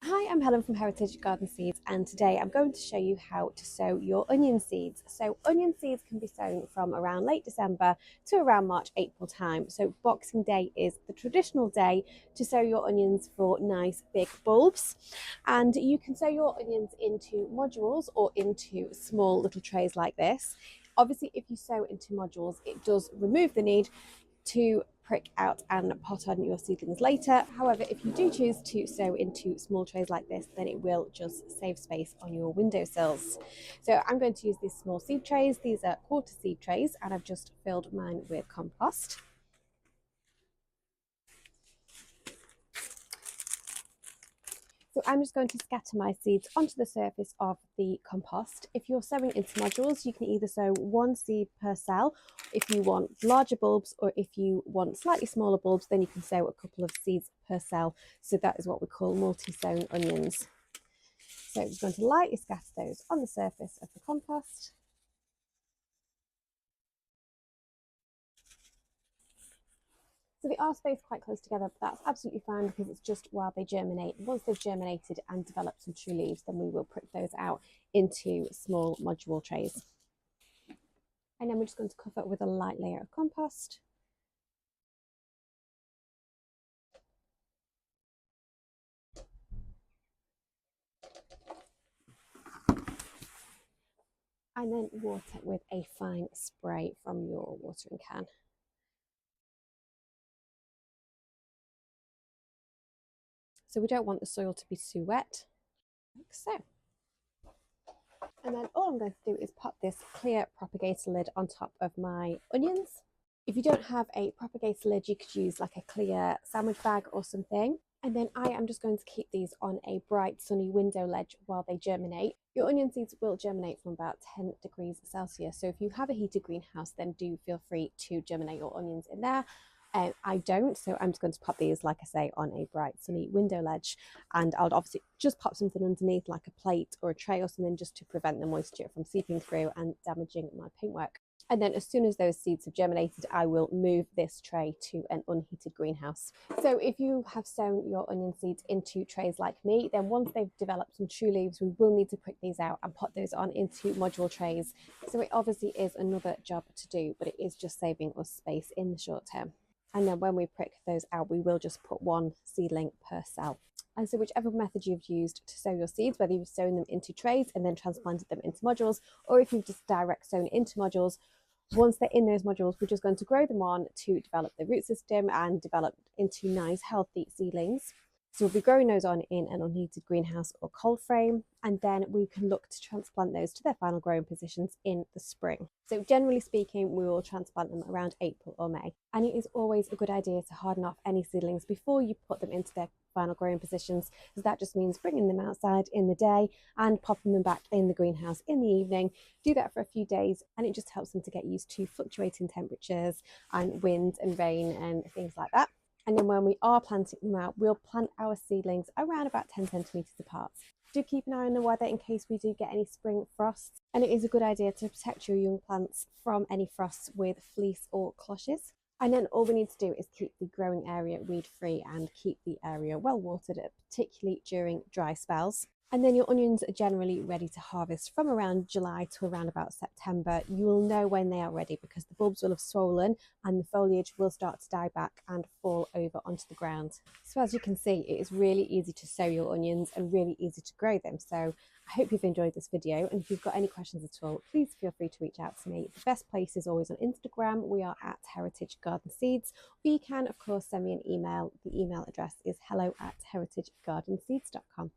Hi, I'm Helen from Heritage Garden Seeds, and today I'm going to show you how to sow your onion seeds. So onion seeds can be sown from around late December to around March, April time. So Boxing Day is the traditional day to sow your onions for nice big bulbs. And you can sow your onions into modules or into small little trays like this. Obviously, if you sow into modules, it does remove the need to prick out and pot on your seedlings later. However, if you do choose to sow into small trays like this, then it will just save space on your windowsills. So I'm going to use these small seed trays. These are quarter seed trays, and I've just filled mine with compost. So I'm just going to scatter my seeds onto the surface of the compost. If you're sowing into modules, you can either sow one seed per cell if you want larger bulbs, or if you want slightly smaller bulbs, then you can sow a couple of seeds per cell. So that is what we call multi-sown onions. So I'm just going to lightly scatter those on the surface of the compost. So they are spaced quite close together, but that's absolutely fine because it's just while they germinate. Once they've germinated and developed some true leaves, then we will prick those out into small module trays. And then we're just going to cover it with a light layer of compost. And then water with a fine spray from your watering can. So we don't want the soil to be too wet, like so. And then all I'm going to do is pop this clear propagator lid on top of my onions. If you don't have a propagator lid, you could use like a clear sandwich bag or something. And then I am just going to keep these on a bright sunny window ledge while they germinate. Your onion seeds will germinate from about 10 degrees Celsius. So if you have a heated greenhouse, then do feel free to germinate your onions in there. I don't, so I'm just going to pop these, like I say, on a bright sunny window ledge. And I'll obviously just pop something underneath, like a plate or a tray or something, just to prevent the moisture from seeping through and damaging my paintwork. And then as soon as those seeds have germinated, I will move this tray to an unheated greenhouse. So if you have sown your onion seeds into trays like me, then once they've developed some true leaves, we will need to prick these out and put those on into module trays. So it obviously is another job to do, but it is just saving us space in the short term. And then when we prick those out, we will just put one seedling per cell. And so whichever method you've used to sow your seeds, whether you've sown them into trays and then transplanted them into modules, or if you've just direct sown into modules, once they're in those modules, we're just going to grow them on to develop the root system and develop into nice, healthy seedlings. So we'll be growing those on in an unheated greenhouse or cold frame, and then we can look to transplant those to their final growing positions in the spring. So generally speaking, we will transplant them around April or May. And it is always a good idea to harden off any seedlings before you put them into their final growing positions, because that just means bringing them outside in the day and popping them back in the greenhouse in the evening. Do that for a few days, and it just helps them to get used to fluctuating temperatures and wind and rain and things like that. And then when we are planting them out, we'll plant our seedlings around about 10 centimetres apart. Do keep an eye on the weather in case we do get any spring frosts. And it is a good idea to protect your young plants from any frosts with fleece or cloches. And then all we need to do is keep the growing area weed free and keep the area well watered, particularly during dry spells. And then your onions are generally ready to harvest from around July to around about September. You will know when they are ready because the bulbs will have swollen and the foliage will start to die back and fall over onto the ground. So as you can see, it is really easy to sow your onions and really easy to grow them. So I hope you've enjoyed this video, and if you've got any questions at all, please feel free to reach out to me. The best place is always on Instagram. We are at Heritage Garden Seeds. Or you can, of course, send me an email. The email address is hello@heritagegardenseeds.com.